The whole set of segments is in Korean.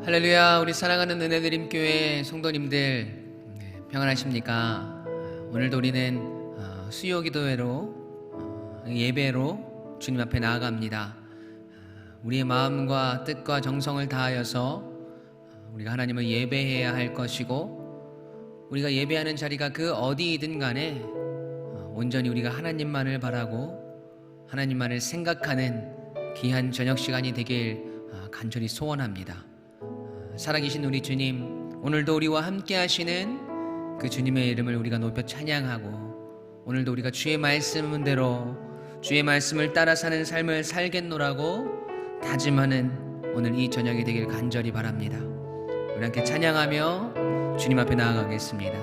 할렐루야. 우리 사랑하는 은혜드림교회 성도님들 평안하십니까? 오늘도 우리는 수요 기도회로 예배로 주님 앞에 나아갑니다. 우리의 마음과 뜻과 정성을 다하여서 우리가 하나님을 예배해야 할 것이고, 우리가 예배하는 자리가 그 어디이든 간에 온전히 우리가 하나님만을 바라고 하나님만을 생각하는 귀한 저녁 시간이 되길 간절히 소원합니다. 살아계신 우리 주님, 오늘도 우리와 함께 하시는 그 주님의 이름을 우리가 높여 찬양하고, 오늘도 우리가 주의 말씀대로 주의 말씀을 따라 사는 삶을 살겠노라고 다짐하는 오늘 이 저녁이 되길 간절히 바랍니다. 우리 함께 찬양하며 주님 앞에 나아가겠습니다.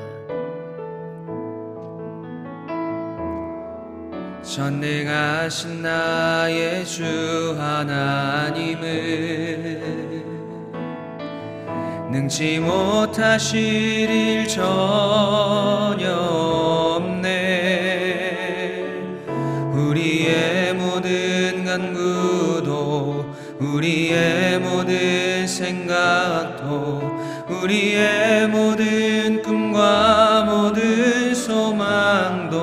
전능하신 나의 주 하나님을 능치 못하실 일 전혀 없네. 우리의 모든 간구도, 우리의 모든 생각도, 우리의 모든 꿈과 모든 소망도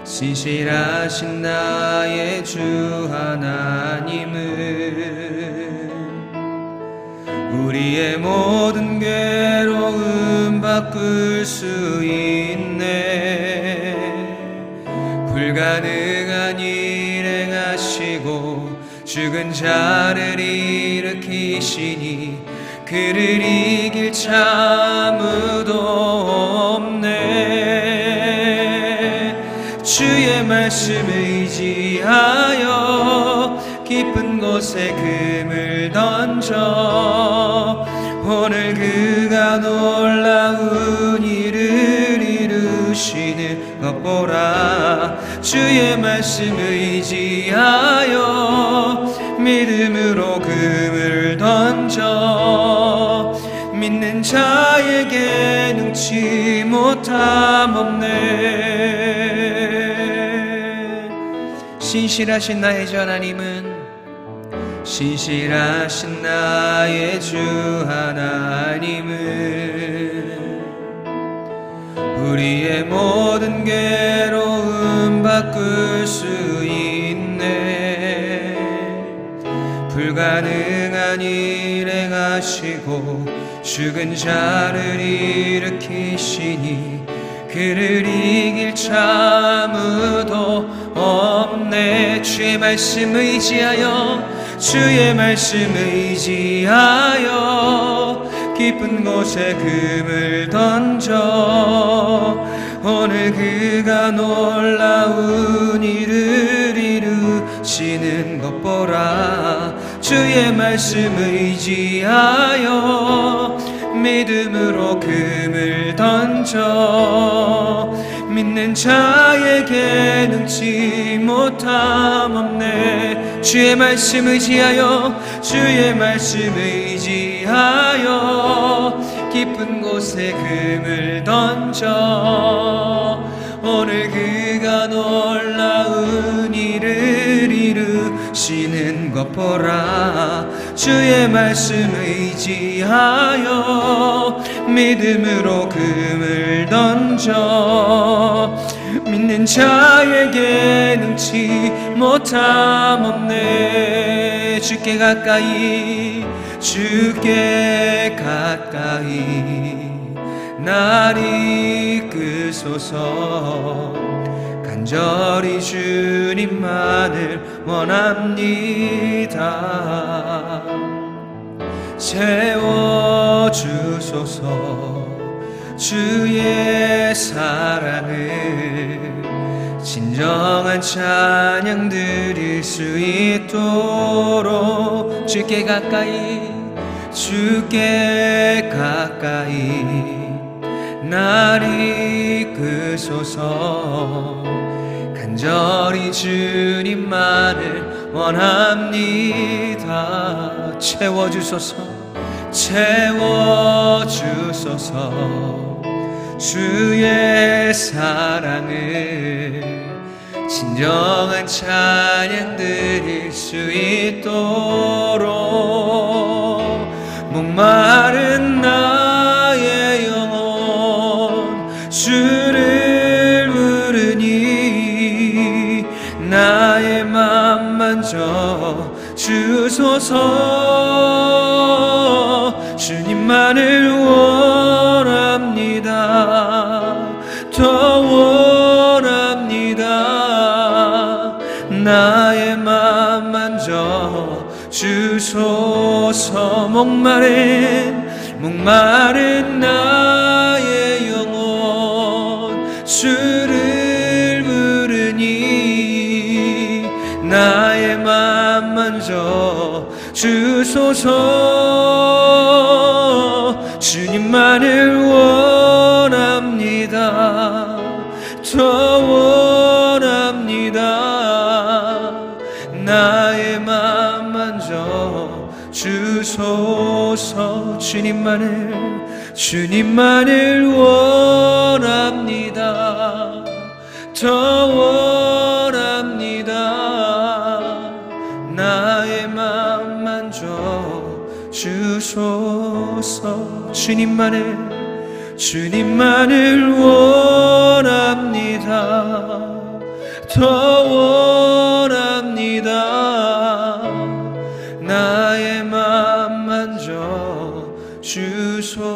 신실하신 나의 주 하나님을 우리의 모든 괴로움 바꿀 수 있네. 불가능한 일 행하시고 죽은 자를 일으키시니 그를 이길 자 아무도 없네. 주의 말씀을 의지하여 깊은 곳에 금을 던져 오늘 그가 놀라운 일을 이루시는 것 보라. 주의 말씀을 의지하여 믿음으로 금을 던져 믿는 자에게 능치 못함 없네. 신실하신 나의 주 하나님은, 신실하신 나의 주 하나님은 우리의 모든 괴로움 바꿀 수 있네. 불가능한 일 행하시고 죽은 자를 일으키시니 그를 이길 자 아무도 없네. 주의 말씀 의지하여, 주의 말씀 의지하여 깊은 곳에 금을 던져 오늘 그가 놀라운 일을 이루시는 것 보라. 주의 말씀 의지하여 믿음으로 금을 던져 믿는 자에게 능치 못함 없네. 주의 말씀 의지하여, 주의 말씀 의지하여 깊은 곳에 금을 던져 오늘 그가 놀라운 일을 이루시는 것 보라. 주의 말씀 의지하여 믿음으로 금을 던져 믿는 자에게 능치 못함 없네. 주께 가까이, 주께 가까이 날 이끄소서. 간절히 주님만을 원합니다. 채워주소서. 주의 사랑을 진정한 찬양 드릴 수 있도록 주께 가까이, 주께 가까이 날 이끄소서. 간절히 주님만을 원합니다. 채워주소서, 채워주소서. 주의 사랑을 진정한 찬양 드릴 수 있도록 목마른 나의 영혼 주를 부르니 나의 맘 만져 주소서. 주님만을 원합니다. 더 원합니다. 나의 맘 만져 주소서. 목마른 나의 영혼 주를 부르니 나의 맘 만져 주소서. 주님만을 원합니다. 더 원합니다. 나의 맘 만져 주소서. 주님만을 원합니다. 더 원합니다. 나의 맘 만져 주소서. 주님만을 원합니다. 더 원합니다. 나의 맘 만져 주소서.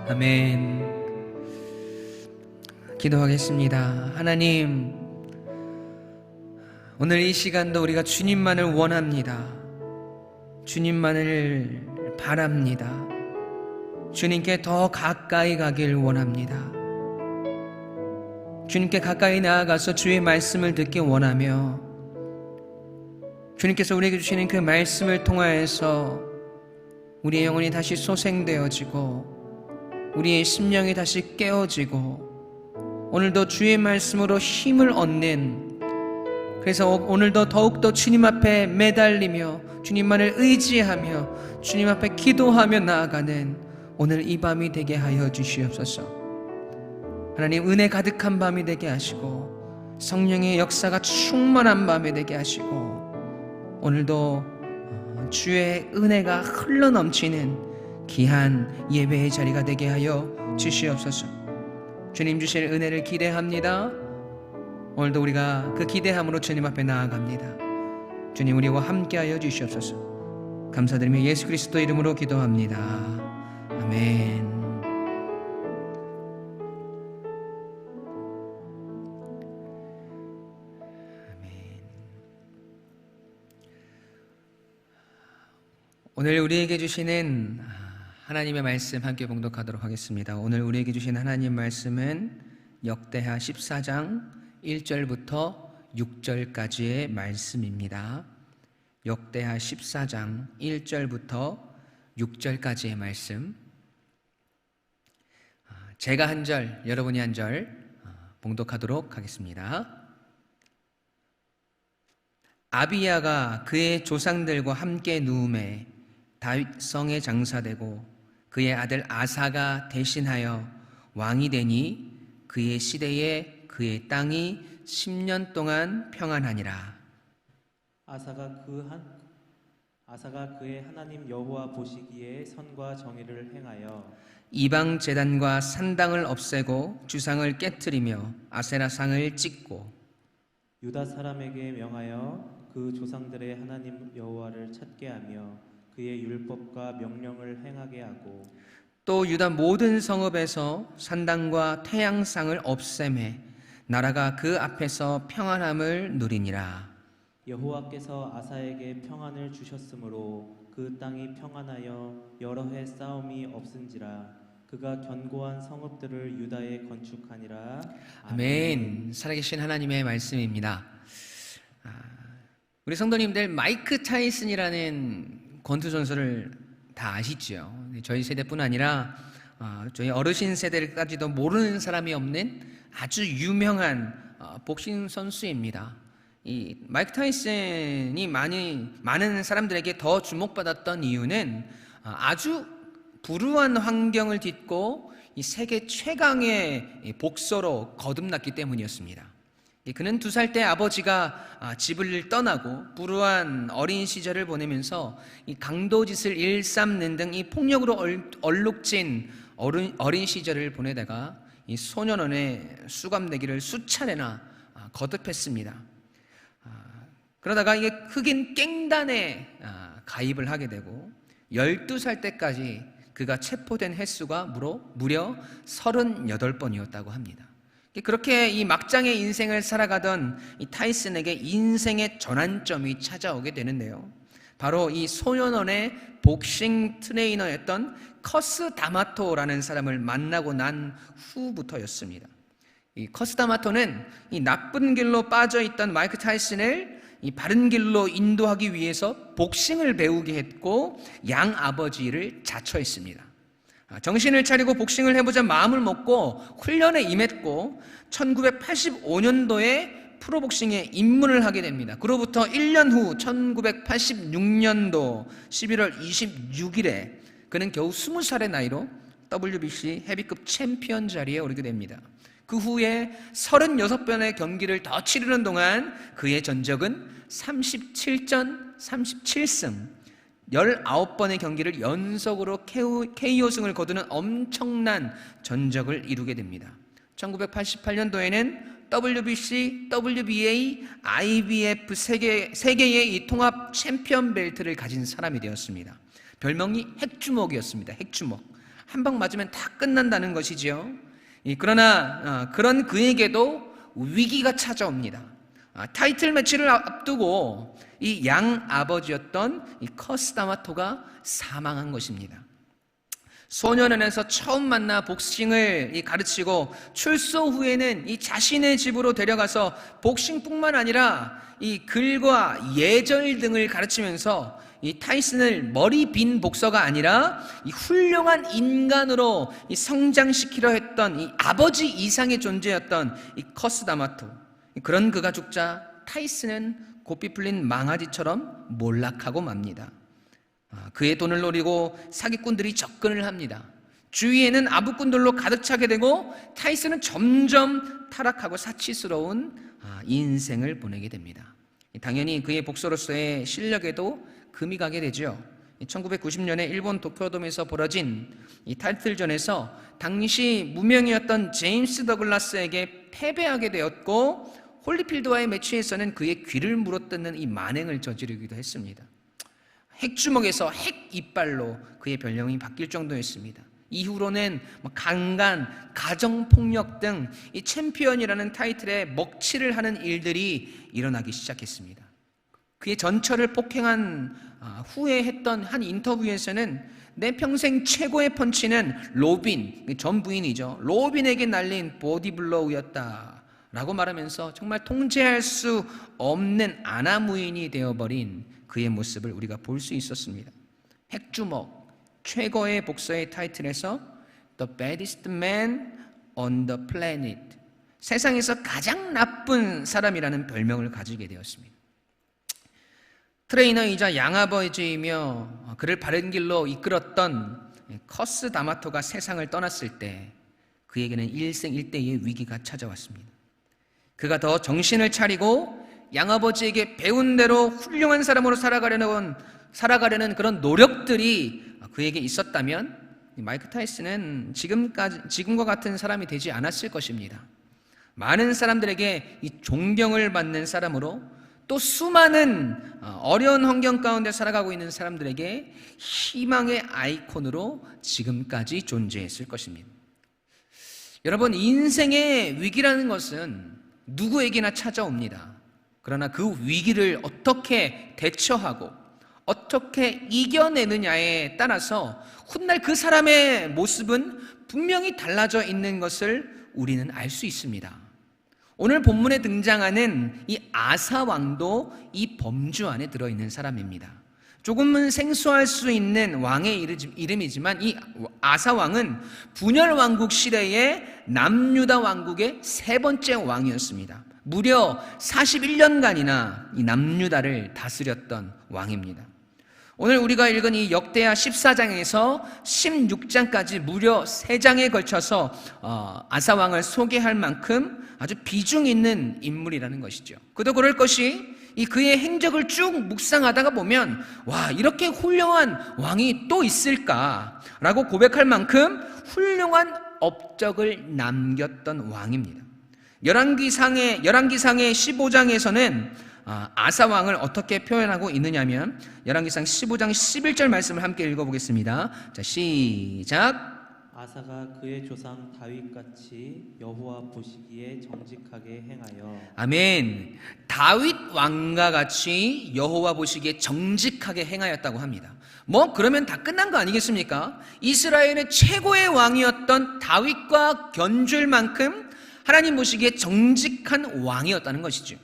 아멘. 기도하겠습니다. 하나님, 오늘 이 시간도 우리가 주님만을 원합니다. 주님만을 바랍니다. 주님께 더 가까이 가길 원합니다. 주님께 가까이 나아가서 주의 말씀을 듣기 원하며 주님께서 우리에게 주시는 그 말씀을 통하여서 우리의 영혼이 다시 소생되어지고 우리의 심령이 다시 깨어지고 오늘도 주의 말씀으로 힘을 얻는, 그래서 오늘도 더욱더 주님 앞에 매달리며 주님만을 의지하며 주님 앞에 기도하며 나아가는 오늘 이 밤이 되게 하여 주시옵소서. 하나님, 은혜 가득한 밤이 되게 하시고 성령의 역사가 충만한 밤이 되게 하시고 오늘도 주의 은혜가 흘러넘치는 귀한 예배의 자리가 되게 하여 주시옵소서. 주님 주실 은혜를 기대합니다. 오늘도 우리가 그 기대함으로 주님 앞에 나아갑니다. 주님, 우리와 함께하여 주시옵소서. 감사드리며 예수 그리스도 이름으로 기도합니다. 아멘. 오늘 우리에게 주시는 하나님의 말씀 함께 봉독하도록 하겠습니다. 오늘 우리에게 주신 하나님 말씀은 역대하 14장 1절부터 6절까지의 말씀입니다. 역대하 14장 1절부터 6절까지의 말씀, 제가 한 절, 여러분이 한 절 봉독하도록 하겠습니다. 아비야가 그의 조상들과 함께 누움에 다윗 성에 장사되고 그의 아들 아사가 대신하여 왕이 되니 그의 시대에 그의 땅이 10년 동안 평안하니라. 아사가 그의 하나님 여호와 보시기에 선과 정의를 행하여 이방 제단과 산당을 없애고 주상을 깨트리며 아세라상을 찍고 유다 사람에게 명하여 그 조상들의 하나님 여호와를 찾게 하며 그의 율법과 명령을 행하게 하고 또 유다 모든 성읍에서 산당과 태양상을 없애매 나라가 그 앞에서 평안함을 누리니라. 여호와께서 아사에게 평안을 주셨으므로 그 땅이 평안하여 여러 해 싸움이 없은지라. 그가 견고한 성읍들을 유다에 건축하니라. 아멘. 살아계신 하나님의 말씀입니다. 우리 성도님들, 마이크 타이슨이라는 권투 선수를 다 아시죠? 저희 세대뿐 아니라 저희 어르신 세대까지도 모르는 사람이 없는 아주 유명한 복싱 선수입니다. 이 마이크 타이슨이 많은 사람들에게 더 주목받았던 이유는 아주 불우한 환경을 딛고 이 세계 최강의 복서로 거듭났기 때문이었습니다. 그는 2살 때 아버지가 집을 떠나고 불우한 어린 시절을 보내면서 이 강도짓을 일삼는 등 이 폭력으로 얼룩진 어린 시절을 보내다가 이 소년원에 수감되기를 수차례나 거듭했습니다. 그러다가 이게 흑인 갱단에 가입을 하게 되고 12살 때까지 그가 체포된 횟수가 무려 38번이었다고 합니다. 그렇게 이 막장의 인생을 살아가던 이 타이슨에게 인생의 전환점이 찾아오게 되는데요. 바로 이 소년원의 복싱 트레이너였던 커스 다마토라는 사람을 만나고 난 후부터였습니다. 이 커스 다마토는 이 나쁜 길로 빠져 있던 마이크 타이슨을 이 바른 길로 인도하기 위해서 복싱을 배우게 했고 양 아버지를 자처했습니다. 정신을 차리고 복싱을 해보자 마음을 먹고 훈련에 임했고 1985년도에 프로복싱에 입문을 하게 됩니다. 그로부터 1년 후 1986년도 11월 26일에 그는 겨우 20살의 나이로 WBC 헤비급 챔피언 자리에 오르게 됩니다. 그 후에 36번의 경기를 더 치르는 동안 그의 전적은 37전 37승 19번의 경기를 연속으로 KO승을 거두는 엄청난 전적을 이루게 됩니다. 1988년도에는 WBC, WBA, IBF 세계의 이 통합 챔피언 벨트를 가진 사람이 되었습니다. 별명이 핵주먹이었습니다. 핵주먹. 한 방 맞으면 다 끝난다는 것이지요. 그러나 그런 그에게도 위기가 찾아옵니다. 타이틀 매치를 앞두고 이 양 아버지였던 이 커스 다마토가 사망한 것입니다. 소년원에서 처음 만나 복싱을 가르치고 출소 후에는 이 자신의 집으로 데려가서 복싱뿐만 아니라 이 글과 예절 등을 가르치면서 이 타이슨을 머리 빈 복서가 아니라 이 훌륭한 인간으로 이 성장시키려 했던 이 아버지 이상의 존재였던 이 커스 다마토. 그런 그가 죽자 타이슨은 고삐 풀린 망아지처럼 몰락하고 맙니다. 그의 돈을 노리고 사기꾼들이 접근을 합니다. 주위에는 아부꾼들로 가득 차게 되고 타이슨은 점점 타락하고 사치스러운 인생을 보내게 됩니다. 당연히 그의 복서로서의 실력에도 금이 가게 되죠. 1990년에 일본 도쿄돔에서 벌어진 이 타이틀전에서 당시 무명이었던 제임스 더글라스에게 패배하게 되었고 홀리필드와의 매치에서는 그의 귀를 물어뜯는 이 만행을 저지르기도 했습니다. 핵주먹에서 핵이빨로 그의 별명이 바뀔 정도였습니다. 이후로는 강간, 가정폭력 등 이 챔피언이라는 타이틀에 먹칠을 하는 일들이 일어나기 시작했습니다. 그의 전철을 폭행한 후에 했던 한 인터뷰에서는 내 평생 최고의 펀치는 로빈, 전 부인이죠. 로빈에게 날린 보디블로우였다 라고 말하면서 정말 통제할 수 없는 아나무인이 되어버린 그의 모습을 우리가 볼 수 있었습니다. 핵주먹, 최고의 복서의 타이틀에서 The baddest man on the planet, 세상에서 가장 나쁜 사람이라는 별명을 가지게 되었습니다. 트레이너이자 양아버지이며 그를 바른 길로 이끌었던 커스 다마토가 세상을 떠났을 때 그에게는 일생일대의 위기가 찾아왔습니다. 그가 더 정신을 차리고 양아버지에게 배운 대로 훌륭한 사람으로 살아가려는 그런 노력들이 그에게 있었다면 마이크 타이슨은 지금과 같은 사람이 되지 않았을 것입니다. 많은 사람들에게 이 존경을 받는 사람으로 또 수많은 어려운 환경 가운데 살아가고 있는 사람들에게 희망의 아이콘으로 지금까지 존재했을 것입니다. 여러분, 인생의 위기라는 것은 누구에게나 찾아옵니다. 그러나 그 위기를 어떻게 대처하고 어떻게 이겨내느냐에 따라서 훗날 그 사람의 모습은 분명히 달라져 있는 것을 우리는 알 수 있습니다. 오늘 본문에 등장하는 이 아사 왕도 이 범주 안에 들어있는 사람입니다. 조금은 생소할 수 있는 왕의 이름이지만 이 아사 왕은 분열 왕국 시대의 남유다 왕국의 3번째 왕이었습니다. 무려 41년간이나 이 남유다를 다스렸던 왕입니다. 오늘 우리가 읽은 이 역대하 14장에서 16장까지 무려 3장에 걸쳐서 아사 왕을 소개할 만큼 아주 비중 있는 인물이라는 것이죠. 그도 그럴 것이 이 그의 행적을 쭉 묵상하다가 보면 와, 이렇게 훌륭한 왕이 또 있을까라고 고백할 만큼 훌륭한 업적을 남겼던 왕입니다. 열왕기상의 15장에서는 아사 왕을 어떻게 표현하고 있느냐면 열왕기상 15장 11절 말씀을 함께 읽어보겠습니다. 자, 시작. 아사가 그의 조상 다윗같이 여호와 보시기에 정직하게 행하여. 아멘. 다윗 왕과 같이 여호와 보시기에 정직하게 행하였다고 합니다. 뭐 그러면 다 끝난 거 아니겠습니까? 이스라엘의 최고의 왕이었던 다윗과 견줄 만큼 하나님 보시기에 정직한 왕이었다는 것이죠.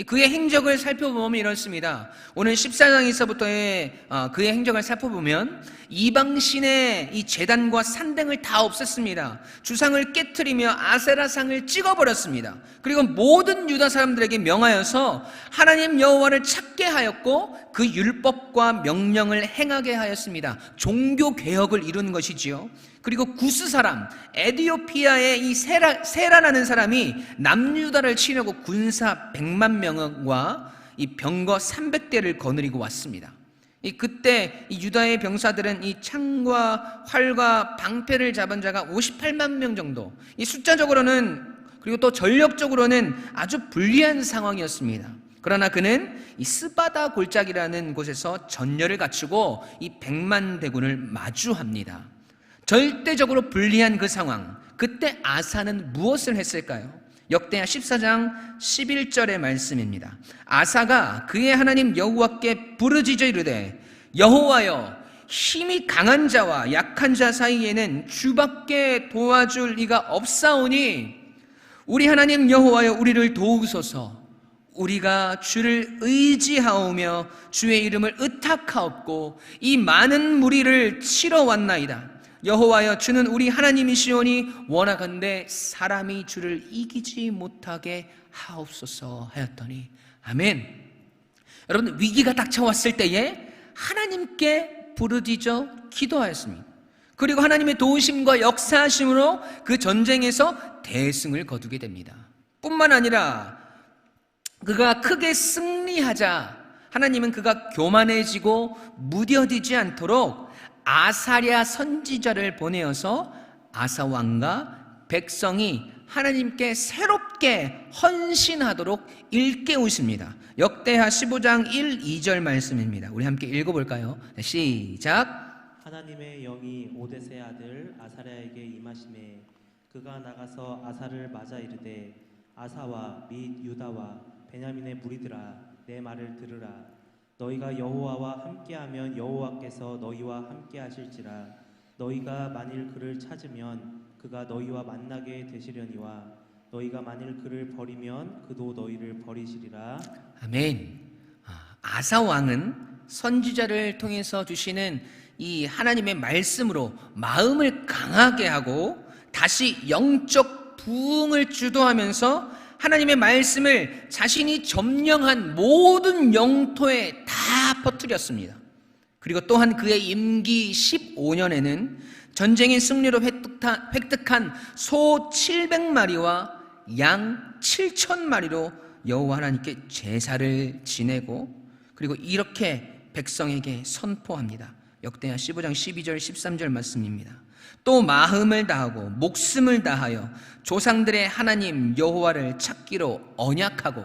그의 행적을 살펴보면 이렇습니다. 오늘 14장에서부터의 그의 행적을 살펴보면 이방신의 이 제단과 산등을 다 없앴습니다. 주상을 깨트리며 아세라상을 찍어버렸습니다. 그리고 모든 유다 사람들에게 명하여서 하나님 여호와를 찾게 하였고 그 율법과 명령을 행하게 하였습니다. 종교개혁을 이룬 것이지요. 그리고 구스 사람, 에디오피아의 이 세라라는 사람이 남유다를 치려고 군사 100만 명과 이 병거 300대를 거느리고 왔습니다. 그때 이 유다의 병사들은 이 창과 활과 방패를 잡은 자가 58만 명 정도. 이 숫자적으로는 그리고 또 전력적으로는 아주 불리한 상황이었습니다. 그러나 그는 이 스바다 골짜기라는 곳에서 전열을 갖추고 이 100만 대군을 마주합니다. 절대적으로 불리한 그 상황, 그때 아사는 무엇을 했을까요? 역대하 14장 11절의 말씀입니다. 아사가 그의 하나님 여호와께 부르짖어 이르되 여호와여, 힘이 강한 자와 약한 자 사이에는 주밖에 도와줄 이가 없사오니 우리 하나님 여호와여, 우리를 도우소서. 우리가 주를 의지하오며 주의 이름을 의탁하옵고 이 많은 무리를 치러 왔나이다. 여호와여, 주는 우리 하나님이시오니 원하건대 사람이 주를 이기지 못하게 하옵소서 하였더니. 아멘. 여러분, 위기가 닥쳐왔을 때에 하나님께 부르짖어 기도하였습니다. 그리고 하나님의 도우심과 역사하심으로 그 전쟁에서 대승을 거두게 됩니다. 뿐만 아니라 그가 크게 승리하자 하나님은 그가 교만해지고 무뎌지지 않도록 아사랴 선지자를 보내어서 아사 왕과 백성이 하나님께 새롭게 헌신하도록 일깨우십니다. 역대하 15장 1, 2절 말씀입니다. 우리 함께 읽어볼까요? 시작. 하나님의 영이 오데세 아들 아사랴에게 임하심에 그가 나가서 아사를 맞아 이르되 아사와 및 유다와 베냐민의 무리들아, 내 말을 들으라. 너희가 여호와와 함께하면 여호와께서 너희와 함께하실지라. 너희가 만일 그를 찾으면 그가 너희와 만나게 되시려니와 너희가 만일 그를 버리면 그도 너희를 버리시리라. 아멘. 아사 왕은 선지자를 통해서 주시는 이 하나님의 말씀으로 마음을 강하게 하고 다시 영적 부흥을 주도하면서 하나님의 말씀을 자신이 점령한 모든 영토에 다 퍼뜨렸습니다. 그리고 또한 그의 임기 15년에는 전쟁의 승리로 획득한 소 700마리와 양 7,000마리로 여호와 하나님께 제사를 지내고 그리고 이렇게 백성에게 선포합니다. 역대하 15장 12절 13절 말씀입니다. 또 마음을 다하고 목숨을 다하여 조상들의 하나님 여호와를 찾기로 언약하고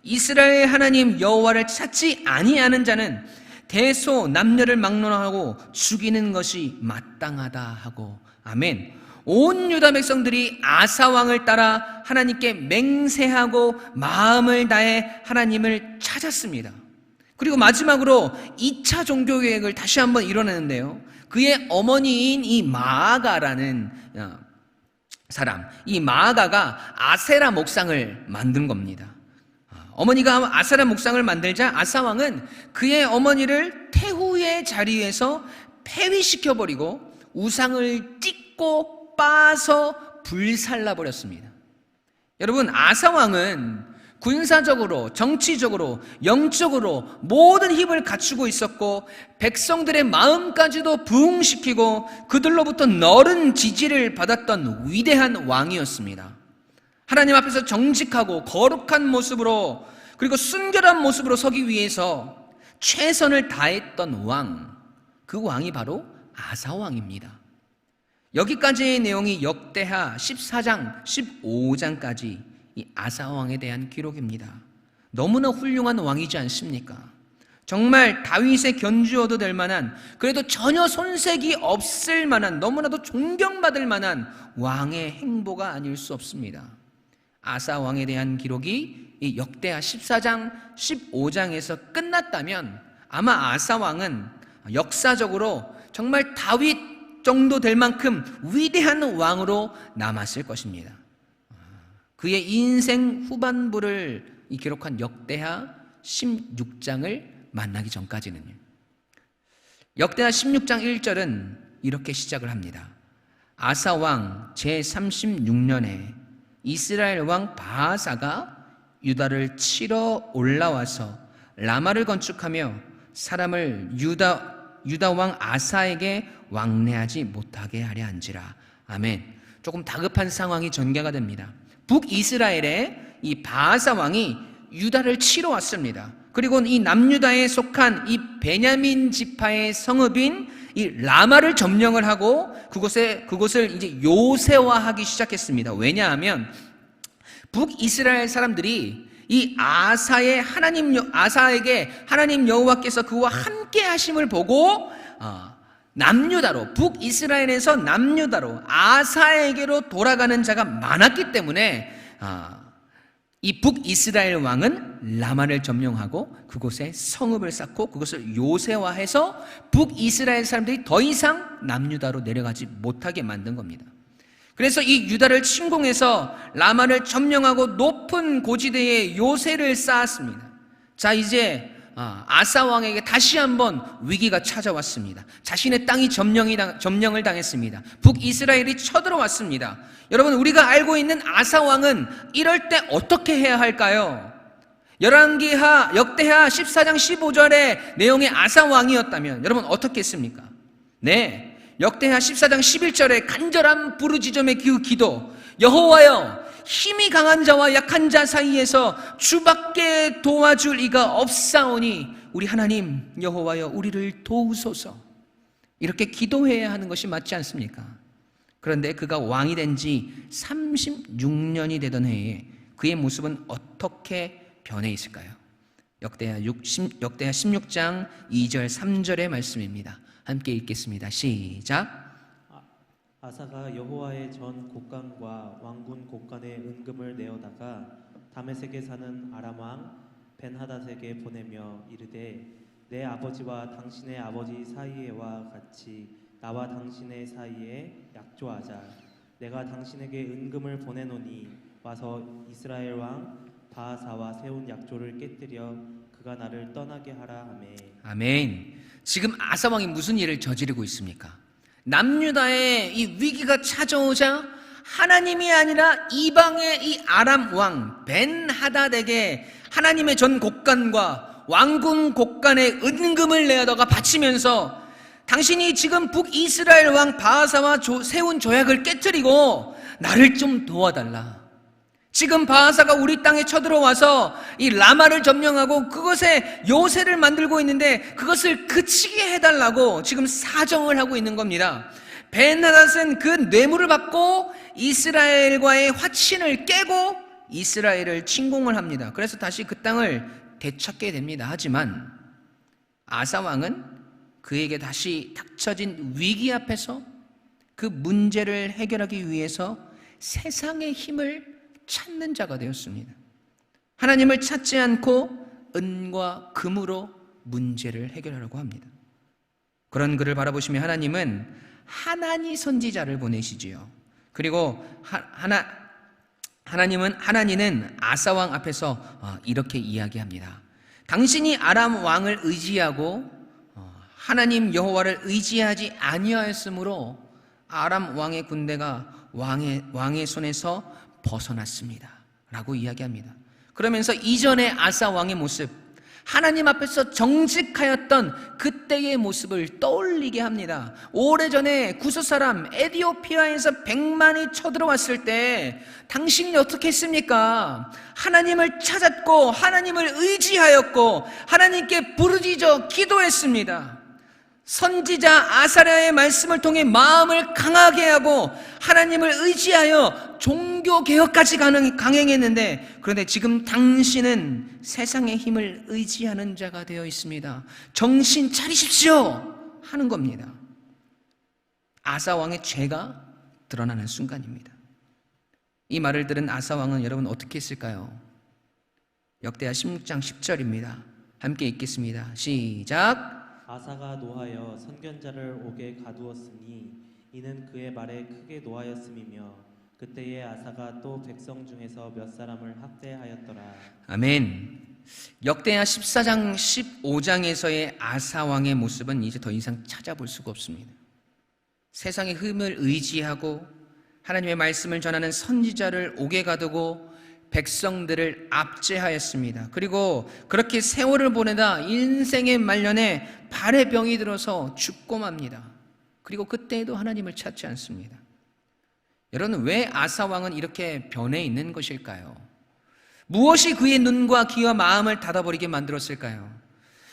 이스라엘 하나님 여호와를 찾지 아니하는 자는 대소 남녀를 막론하고 죽이는 것이 마땅하다 하고. 아멘. 온 유다 백성들이 아사 왕을 따라 하나님께 맹세하고 마음을 다해 하나님을 찾았습니다. 그리고 마지막으로 2차 종교개혁을 다시 한번 이뤄내는데요. 그의 어머니인 이 마아가라는 사람, 이 마아가가 아세라 목상을 만든 겁니다. 어머니가 아세라 목상을 만들자 아사왕은 그의 어머니를 태후의 자리에서 폐위시켜버리고 우상을 찢고 빠서 불살라버렸습니다. 여러분, 아사왕은 군사적으로, 정치적으로, 영적으로 모든 힘을 갖추고 있었고 백성들의 마음까지도 부흥시키고 그들로부터 너른 지지를 받았던 위대한 왕이었습니다. 하나님 앞에서 정직하고 거룩한 모습으로 그리고 순결한 모습으로 서기 위해서 최선을 다했던 왕, 그 왕이 바로 아사 왕입니다. 여기까지의 내용이 역대하 14장, 15장까지 이 아사 왕에 대한 기록입니다. 너무나 훌륭한 왕이지 않습니까? 정말 다윗의 견주어도 될 만한, 그래도 전혀 손색이 없을 만한, 너무나도 존경받을 만한 왕의 행보가 아닐 수 없습니다. 아사 왕에 대한 기록이 이 역대하 14장, 15장에서 끝났다면 아마 아사 왕은 역사적으로 정말 다윗 정도 될 만큼 위대한 왕으로 남았을 것입니다. 그의 인생 후반부를 기록한 역대하 16장을 만나기 전까지는요. 역대하 16장 1절은 이렇게 시작을 합니다. 아사 왕 제36년에 이스라엘 왕 바하사가 유다를 치러 올라와서 라마를 건축하며 사람을 유다 왕 아사에게 왕래하지 못하게 하려 한지라. 아멘. 조금 다급한 상황이 전개가 됩니다. 북이스라엘의 이 바하사 왕이 유다를 치러 왔습니다. 그리고 이 남유다에 속한 이 베냐민 지파의 성읍인 이 라마를 점령을 하고 그곳을 이제 요새화하기 시작했습니다. 왜냐하면 북이스라엘 사람들이 이 아사에게 하나님 여호와께서 그와 함께 하심을 보고 남유다로, 북이스라엘에서 남유다로 아사에게로 돌아가는 자가 많았기 때문에 이 북이스라엘 왕은 라마를 점령하고 그곳에 성읍을 쌓고 그것을 요새화해서 북이스라엘 사람들이 더 이상 남유다로 내려가지 못하게 만든 겁니다. 그래서 이 유다를 침공해서 라마를 점령하고 높은 고지대에 요새를 쌓았습니다. 자, 이제 아사 왕에게 다시 한번 위기가 찾아왔습니다. 자신의 땅이 점령을 당했습니다. 북이스라엘이 쳐들어왔습니다. 여러분, 우리가 알고 있는 아사 왕은 이럴 때 어떻게 해야 할까요? 역대하 14장 15절의 내용의 아사 왕이었다면 여러분 어떻게 했습니까? 네, 역대하 14장 11절의 간절한 부르짖음의 그 기도, 여호와여, 힘이 강한 자와 약한 자 사이에서 주밖에 도와줄 이가 없사오니 우리 하나님 여호와여 우리를 도우소서. 이렇게 기도해야 하는 것이 맞지 않습니까? 그런데 그가 왕이 된 지 36년이 되던 해에 그의 모습은 어떻게 변해 있을까요? 역대하 16장 2절 3절의 말씀입니다. 함께 읽겠습니다. 시작. 아사가 여호와의 전 곡간과 왕군 곡간의 은금을 내어다가 다메섹에 사는 아람 왕 벤하닷에게 보내며 이르되 내 아버지와 당신의 아버지 사이에와 같이 나와 당신의 사이에 약조하자. 내가 당신에게 은금을 보내노니 와서 이스라엘 왕 바하사와 세운 약조를 깨뜨려 그가 나를 떠나게 하라 하매. 아멘. 지금 아사 왕이 무슨 일을 저지르고 있습니까? 남유다에 이 위기가 찾아오자 하나님이 아니라 이방의 이 아람 왕 벤하닷에게 하나님의 전 곡간과 왕궁 곡간의 은금을 내어다가 바치면서 당신이 지금 북이스라엘 왕 바하사와 세운 조약을 깨뜨리고 나를 좀 도와달라. 지금 바하사가 우리 땅에 쳐들어와서 이 라마를 점령하고 그것에 요새를 만들고 있는데 그것을 그치게 해달라고 지금 사정을 하고 있는 겁니다. 벤하닷은 그 뇌물을 받고 이스라엘과의 화친을 깨고 이스라엘을 침공을 합니다. 그래서 다시 그 땅을 되찾게 됩니다. 하지만 아사 왕은 그에게 다시 닥쳐진 위기 앞에서 그 문제를 해결하기 위해서 세상의 힘을 찾는 자가 되었습니다. 하나님을 찾지 않고 은과 금으로 문제를 해결하려고 합니다. 그런 그를 바라보시며 하나님은 하나니 선지자를 보내시지요. 그리고 하나니는 아사 왕 앞에서 이렇게 이야기합니다. 당신이 아람 왕을 의지하고 하나님 여호와를 의지하지 아니하였으므로 아람 왕의 군대가 왕의 손에서 벗어났습니다 라고 이야기합니다. 그러면서 이전의 아사 왕의 모습, 하나님 앞에서 정직하였던 그때의 모습을 떠올리게 합니다. 오래전에 구스 사람 에디오피아에서 100만이 쳐들어왔을 때 당신이 어떻게 했습니까? 하나님을 찾았고 하나님을 의지하였고 하나님께 부르짖어 기도했습니다. 선지자 아사랴의 말씀을 통해 마음을 강하게 하고 하나님을 의지하여 종교개혁까지 강행했는데, 그런데 지금 당신은 세상의 힘을 의지하는 자가 되어 있습니다. 정신 차리십시오 하는 겁니다. 아사왕의 죄가 드러나는 순간입니다. 이 말을 들은 아사왕은 여러분 어떻게 했을까요? 역대하 16장 10절입니다. 함께 읽겠습니다. 시작. 아사가 노하여 선견자를 옥에 가두었으니 이는 그의 말에 크게 노하였음이며 그때에 아사가 또 백성 중에서 몇 사람을 학대하였더라. 아멘. 역대하 14장 15장에서의 아사왕의 모습은 이제 더 이상 찾아볼 수가 없습니다. 세상의 힘을 의지하고 하나님의 말씀을 전하는 선지자를 옥에 가두고 백성들을 압제하였습니다. 그리고 그렇게 세월을 보내다 인생의 말년에 발에 병이 들어서 죽고 맙니다. 그리고 그때에도 하나님을 찾지 않습니다. 여러분, 왜 아사왕은 이렇게 변해 있는 것일까요? 무엇이 그의 눈과 귀와 마음을 닫아버리게 만들었을까요?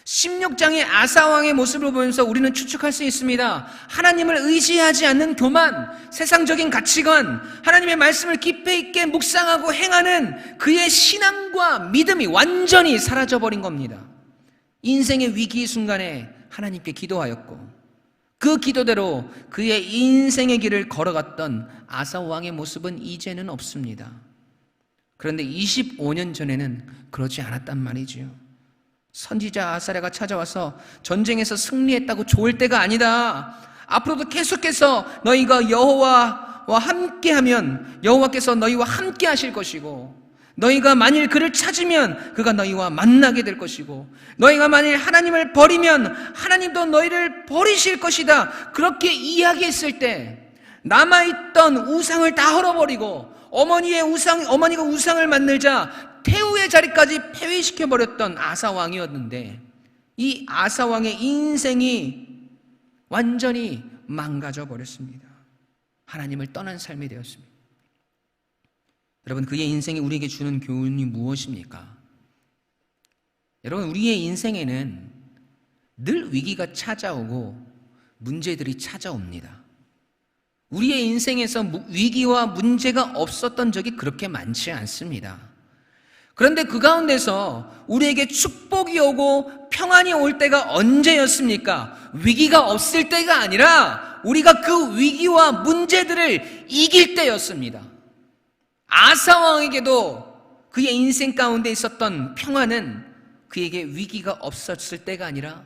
16장의 아사왕의 모습을 보면서 우리는 추측할 수 있습니다. 하나님을 의지하지 않는 교만, 세상적인 가치관, 하나님의 말씀을 깊이 있게 묵상하고 행하는 그의 신앙과 믿음이 완전히 사라져버린 겁니다. 인생의 위기 순간에 하나님께 기도하였고 그 기도대로 그의 인생의 길을 걸어갔던 아사왕의 모습은 이제는 없습니다. 그런데 25년 전에는 그러지 않았단 말이지요. 선지자 아사랴가 찾아와서 전쟁에서 승리했다고 좋을 때가 아니다. 앞으로도 계속해서 너희가 여호와와 함께하면 여호와께서 너희와 함께 하실 것이고, 너희가 만일 그를 찾으면 그가 너희와 만나게 될 것이고, 너희가 만일 하나님을 버리면 하나님도 너희를 버리실 것이다. 그렇게 이야기했을 때 남아있던 우상을 다 헐어버리고 어머니가 우상을 만들자 태우의 자리까지 폐위시켜버렸던 아사왕이었는데, 이 아사왕의 인생이 완전히 망가져 버렸습니다. 하나님을 떠난 삶이 되었습니다. 여러분, 그의 인생이 우리에게 주는 교훈이 무엇입니까? 여러분, 우리의 인생에는 늘 위기가 찾아오고 문제들이 찾아옵니다. 우리의 인생에서 위기와 문제가 없었던 적이 그렇게 많지 않습니다. 그런데 그 가운데서 우리에게 축복이 오고 평안이 올 때가 언제였습니까? 위기가 없을 때가 아니라 우리가 그 위기와 문제들을 이길 때였습니다. 아사왕에게도 그의 인생 가운데 있었던 평안은 그에게 위기가 없었을 때가 아니라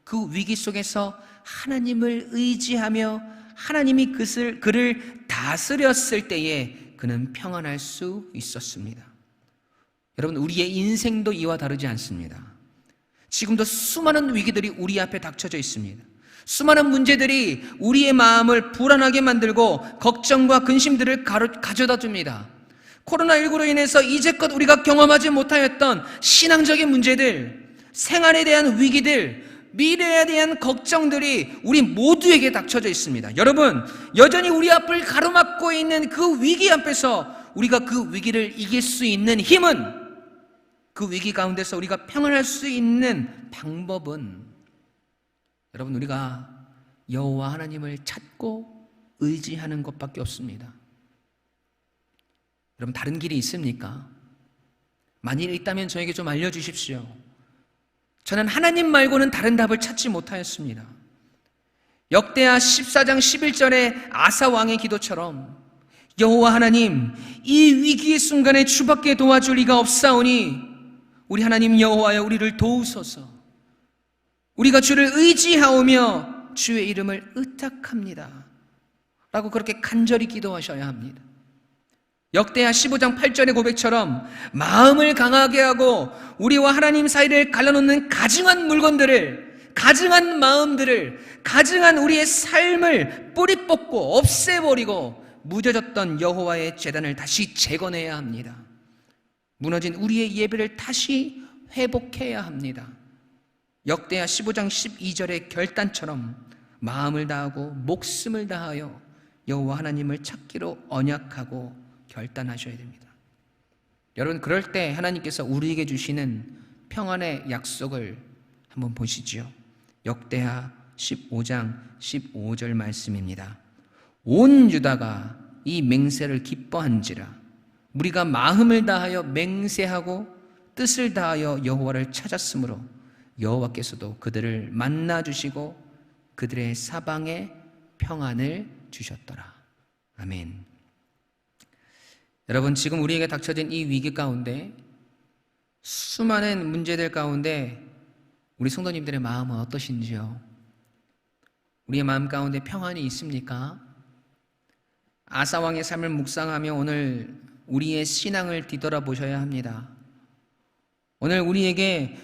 그 위기 속에서 하나님을 의지하며 하나님이 그를 다스렸을 때에 그는 평안할 수 있었습니다. 여러분, 우리의 인생도 이와 다르지 않습니다. 지금도 수많은 위기들이 우리 앞에 닥쳐져 있습니다. 수많은 문제들이 우리의 마음을 불안하게 만들고 걱정과 근심들을 가져다 줍니다. 코로나19로 인해서 이제껏 우리가 경험하지 못하였던 신앙적인 문제들, 생활에 대한 위기들, 미래에 대한 걱정들이 우리 모두에게 닥쳐져 있습니다. 여러분, 여전히 우리 앞을 가로막고 있는 그 위기 앞에서 우리가 그 위기를 이길 수 있는 힘은, 그 위기 가운데서 우리가 평안할 수 있는 방법은, 여러분, 우리가 여호와 하나님을 찾고 의지하는 것밖에 없습니다. 여러분, 다른 길이 있습니까? 만일 있다면 저에게 좀 알려주십시오. 저는 하나님 말고는 다른 답을 찾지 못하였습니다. 역대하 14장 11절의 아사왕의 기도처럼, 여호와 하나님, 이 위기의 순간에 주밖에 도와줄 리가 없사오니 우리 하나님 여호와여, 우리를 도우소서. 우리가 주를 의지하오며 주의 이름을 의탁합니다 라고 그렇게 간절히 기도하셔야 합니다. 역대하 15장 8절의 고백처럼 마음을 강하게 하고 우리와 하나님 사이를 갈라놓는 가증한 물건들을, 가증한 마음들을, 가증한 우리의 삶을 뿌리 뽑고 없애버리고 무뎌졌던 여호와의 제단을 다시 재건해야 합니다. 무너진 우리의 예배를 다시 회복해야 합니다. 역대하 15장 12절의 결단처럼 마음을 다하고 목숨을 다하여 여호와 하나님을 찾기로 언약하고 결단하셔야 됩니다. 여러분, 그럴 때 하나님께서 우리에게 주시는 평안의 약속을 한번 보시죠. 역대하 15장 15절 말씀입니다. 온 유다가 이 맹세를 기뻐한지라. 우리가 마음을 다하여 맹세하고 뜻을 다하여 여호와를 찾았으므로 여호와께서도 그들을 만나 주시고 그들의 사방에 평안을 주셨더라. 아멘. 여러분, 지금 우리에게 닥쳐진 이 위기 가운데 수많은 문제들 가운데 우리 성도님들의 마음은 어떠신지요? 우리의 마음 가운데 평안이 있습니까? 아사왕의 삶을 묵상하며 오늘 우리의 신앙을 뒤돌아보셔야 합니다. 오늘 우리에게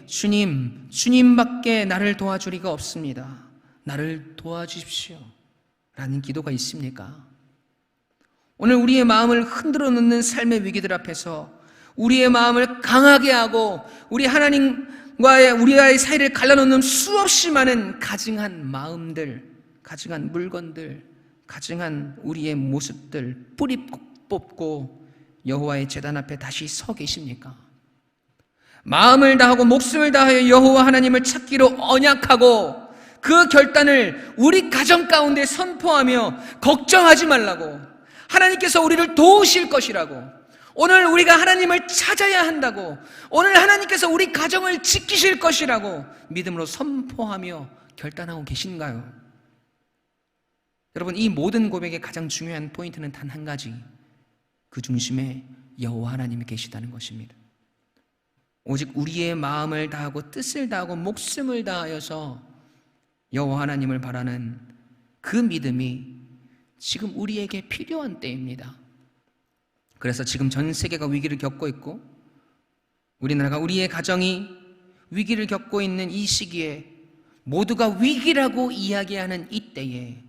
주님밖에 나를 도와줄 리가 없습니다. 나를 도와주십시오 라는 기도가 있습니까? 오늘 우리의 마음을 흔들어 놓는 삶의 위기들 앞에서 우리의 마음을 강하게 하고 우리 하나님과의 사이를 갈라놓는 수없이 많은 가증한 마음들, 가증한 물건들, 가증한 우리의 모습들 뿌리 뽑고 여호와의 제단 앞에 다시 서 계십니까? 마음을 다하고 목숨을 다하여 여호와 하나님을 찾기로 언약하고 그 결단을 우리 가정 가운데 선포하며 걱정하지 말라고, 하나님께서 우리를 도우실 것이라고, 오늘 우리가 하나님을 찾아야 한다고, 오늘 하나님께서 우리 가정을 지키실 것이라고 믿음으로 선포하며 결단하고 계신가요? 여러분, 이 모든 고백의 가장 중요한 포인트는 단 한 가지, 그 중심에 여호와 하나님이 계시다는 것입니다. 오직 우리의 마음을 다하고 뜻을 다하고 목숨을 다하여서 여호와 하나님을 바라는 그 믿음이 지금 우리에게 필요한 때입니다. 그래서 지금 전 세계가 위기를 겪고 있고 우리나라가, 우리의 가정이 위기를 겪고 있는 이 시기에 모두가 위기라고 이야기하는 이때에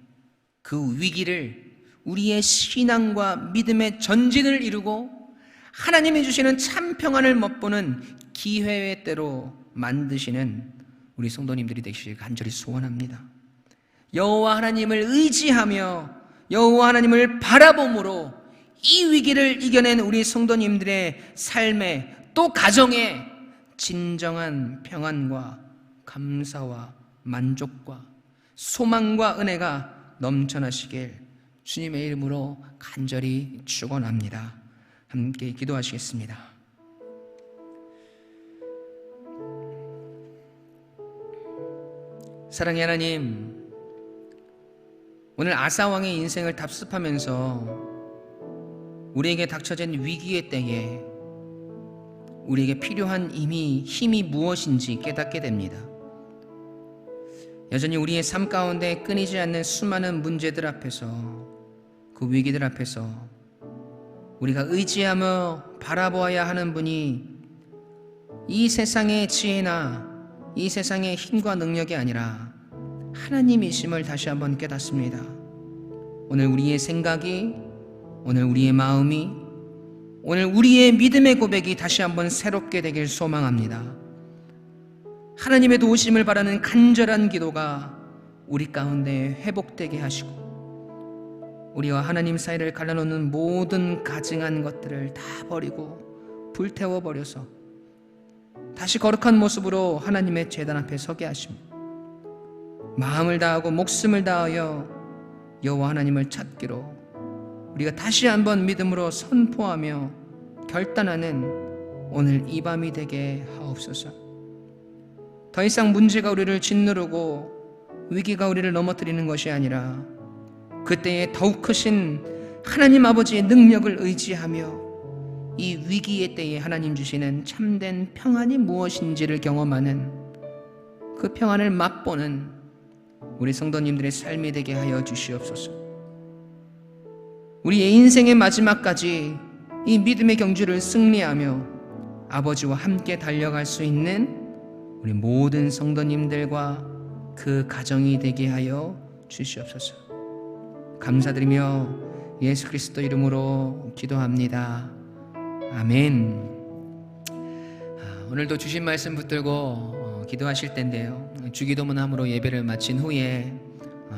그 위기를 우리의 신앙과 믿음의 전진을 이루고 하나님이 주시는 참 평안을 맛보는 기회의 때로 만드시는 우리 성도님들이 되시길 간절히 소원합니다. 여호와 하나님을 의지하며 여호와 하나님을 바라봄으로 이 위기를 이겨낸 우리 성도님들의 삶에, 또 가정에 진정한 평안과 감사와 만족과 소망과 은혜가 넘쳐나시길 주님의 이름으로 간절히 축원합니다. 함께 기도하시겠습니다. 사랑의 하나님, 오늘 아사왕의 인생을 답습하면서 우리에게 닥쳐진 위기의 때에 우리에게 필요한 힘이 무엇인지 깨닫게 됩니다. 여전히 우리의 삶 가운데 끊이지 않는 수많은 문제들 앞에서, 그 위기들 앞에서 우리가 의지하며 바라보아야 하는 분이 이 세상의 지혜나 이 세상의 힘과 능력이 아니라 하나님이심을 다시 한번 깨닫습니다. 오늘 우리의 생각이, 오늘 우리의 마음이, 오늘 우리의 믿음의 고백이 다시 한번 새롭게 되길 소망합니다. 하나님의 도우심을 바라는 간절한 기도가 우리 가운데 회복되게 하시고 우리와 하나님 사이를 갈라놓는 모든 가증한 것들을 다 버리고 불태워버려서 다시 거룩한 모습으로 하나님의 제단 앞에 서게 하십니다. 마음을 다하고 목숨을 다하여 여호와 하나님을 찾기로 우리가 다시 한번 믿음으로 선포하며 결단하는 오늘 이 밤이 되게 하옵소서. 더 이상 문제가 우리를 짓누르고 위기가 우리를 넘어뜨리는 것이 아니라 그때에 더욱 크신 하나님 아버지의 능력을 의지하며 이 위기의 때에 하나님 주시는 참된 평안이 무엇인지를 경험하는, 그 평안을 맛보는 우리 성도님들의 삶이 되게 하여 주시옵소서. 우리의 인생의 마지막까지 이 믿음의 경주를 승리하며 아버지와 함께 달려갈 수 있는 우리 모든 성도님들과 그 가정이 되게 하여 주시옵소서. 감사드리며 예수 그리스도 이름으로 기도합니다. 아멘. 오늘도 주신 말씀 붙들고 기도하실 텐데요. 주기도문함으로 예배를 마친 후에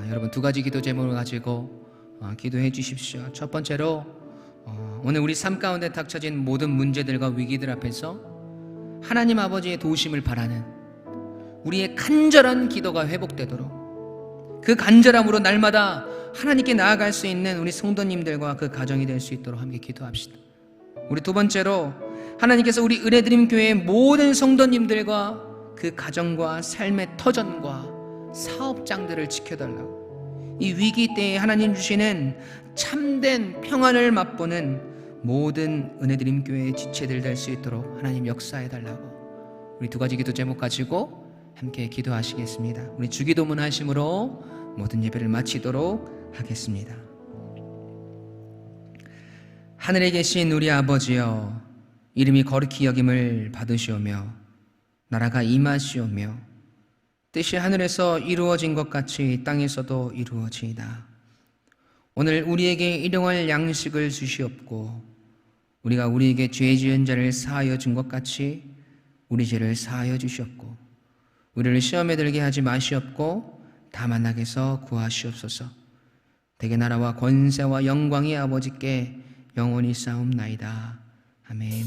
여러분 두 가지 기도 제목을 가지고 기도해 주십시오. 첫 번째로 오늘 우리 삶 가운데 닥쳐진 모든 문제들과 위기들 앞에서 하나님 아버지의 도우심을 바라는 우리의 간절한 기도가 회복되도록, 그 간절함으로 날마다 하나님께 나아갈 수 있는 우리 성도님들과 그 가정이 될 수 있도록 함께 기도합시다. 우리 두 번째로 하나님께서 우리 은혜드림 교회의 모든 성도님들과 그 가정과 삶의 터전과 사업장들을 지켜달라고, 이 위기 때에 하나님 주시는 참된 평안을 맛보는 모든 은혜드림 교회의 지체들 될 수 있도록 하나님 역사해달라고, 우리 두 가지 기도 제목 가지고 함께 기도하시겠습니다. 우리 주기도문 하심으로 모든 예배를 마치도록 하겠습니다. 하늘에 계신 우리 아버지여, 이름이 거룩히 여김을 받으시오며 나라가 임하시오며 뜻이 하늘에서 이루어진 것 같이 땅에서도 이루어지이다. 오늘 우리에게 일용할 양식을 주시옵고 우리가 우리에게 죄 지은 자를 사하여 준 것 같이 우리 죄를 사하여 주시옵고 우리를 시험에 들게 하지 마시옵고 다만 악에서 구하시옵소서. 대개 나라와 권세와 영광이 아버지께 영원히 싸움나이다. 아멘.